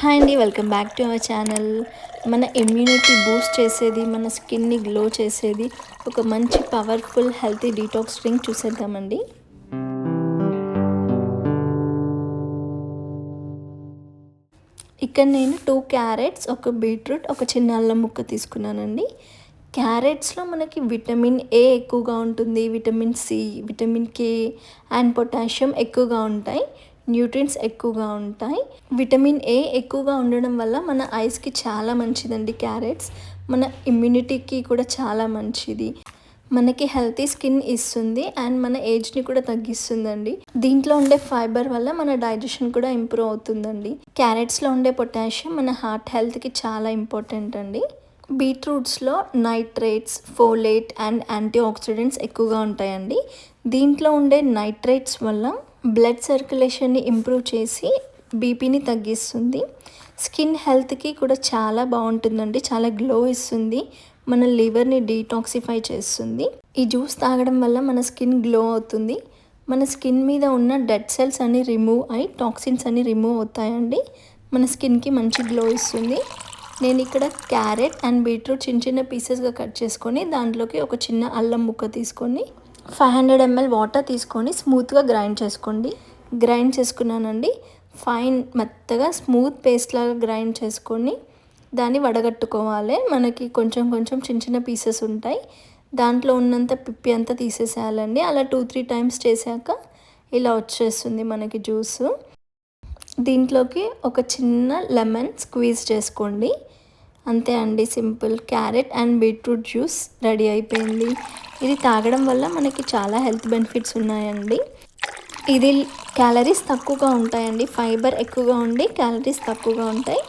Hi అండి, welcome back to our channel. మన immunity Boost చేసేది, మన స్కిన్ని గ్లో చేసేది ఒక మంచి పవర్ఫుల్ హెల్తీ డీటాక్స్ డ్రింక్ చూసేద్దామండి. ఇక్కడ నేను 2 క్యారెట్స్, ఒక బీట్రూట్, ఒక చిన్న అల్లం ముక్క తీసుకున్నానండి. క్యారెట్స్లో మనకి విటమిన్ ఏ ఎక్కువగా ఉంటుంది, vitamin C, vitamin K and potassium ఎక్కువగా ఉంటాయి. న్యూట్రియంట్స్ ఎక్కువగా ఉంటాయి. విటమిన్ ఏ ఎక్కువగా ఉండడం వల్ల మన ఐస్కి చాలా మంచిదండి. క్యారెట్స్ మన ఇమ్యూనిటీకి కూడా చాలా మంచిది. మనకి హెల్తీ స్కిన్ ఇస్తుంది అండ్ మన ఏజ్ని కూడా తగ్గిస్తుందండి. దీంట్లో ఉండే ఫైబర్ వల్ల మన డైజెషన్ కూడా ఇంప్రూవ్ అవుతుందండి. క్యారెట్స్లో ఉండే పొటాషియం మన హార్ట్ హెల్త్కి చాలా ఇంపార్టెంట్ అండి. బీట్రూట్స్లో nitrates, folate and antioxidants ఎక్కువగా ఉంటాయండి. దీంట్లో ఉండే నైట్రేట్స్ వల్ల బ్లడ్ సర్క్యులేషన్ని ఇంప్రూవ్ చేసి బీపీని తగ్గిస్తుంది. స్కిన్ హెల్త్కి కూడా చాలా బాగుంటుందండి. చాలా గ్లో ఇస్తుంది. మన లివర్ని డీటాక్సిఫై చేస్తుంది. ఈ జ్యూస్ తాగడం వల్ల మన స్కిన్ గ్లో అవుతుంది. మన స్కిన్ మీద ఉన్న డెడ్ సెల్స్ అన్ని రిమూవ్ అయి టాక్సిన్స్ అన్ని రిమూవ్ అవుతాయండి. మన స్కిన్కి మంచి గ్లో ఇస్తుంది. నేను ఇక్కడ క్యారెట్ అండ్ బీట్రూట్ చిన్న చిన్న పీసెస్గా కట్ చేసుకొని దాంట్లోకి ఒక చిన్న అల్లం ముక్క తీసుకొని 500 ml వాటర్ తీసుకొని స్మూత్గా గ్రైండ్ చేసుకోండి. గ్రైండ్ చేసుకున్నానండి. ఫైన్ మెత్తగా స్మూత్ పేస్ట్ లాగా గ్రైండ్ చేసుకొని దాన్ని వడగట్టుకోవాలి. మనకి కొంచెం కొంచెం చిన్న చిన్న పీసెస్ ఉంటాయి. దాంట్లో ఉన్నంత పిప్పి అంతా తీసేసేయాలండి. అలా 2-3 టైమ్స్ చేశాక ఇలా వచ్చేస్తుంది మనకి జ్యూసు. దీంట్లోకి ఒక చిన్న లెమన్ స్క్వీజ్ చేసుకోండి. అంతే అండి, simple carrot and beetroot juice ready అయిపోయింది. ఇది తాగడం వల్ల మనకి చాలా హెల్త్ బెనిఫిట్స్ ఉన్నాయండి. ఇది క్యాలరీస్ తక్కువగా ఉంటాయండి. ఫైబర్ ఎక్కువగా ఉండి క్యాలరీస్ తక్కువగా ఉంటాయి.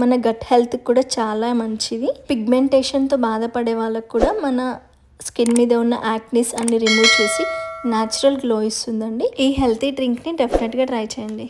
మన గట్ హెల్త్కి కూడా చాలా మంచిది. పిగ్మెంటేషన్తో బాధపడే వాళ్ళకు కూడా మన స్కిన్ మీద ఉన్న యాక్నీస్ అన్ని రిమూవ్ చేసి న్యాచురల్ గ్లో ఇస్తుందండి. ఈ హెల్తీ డ్రింక్ని డెఫినెట్గా ట్రై చేయండి.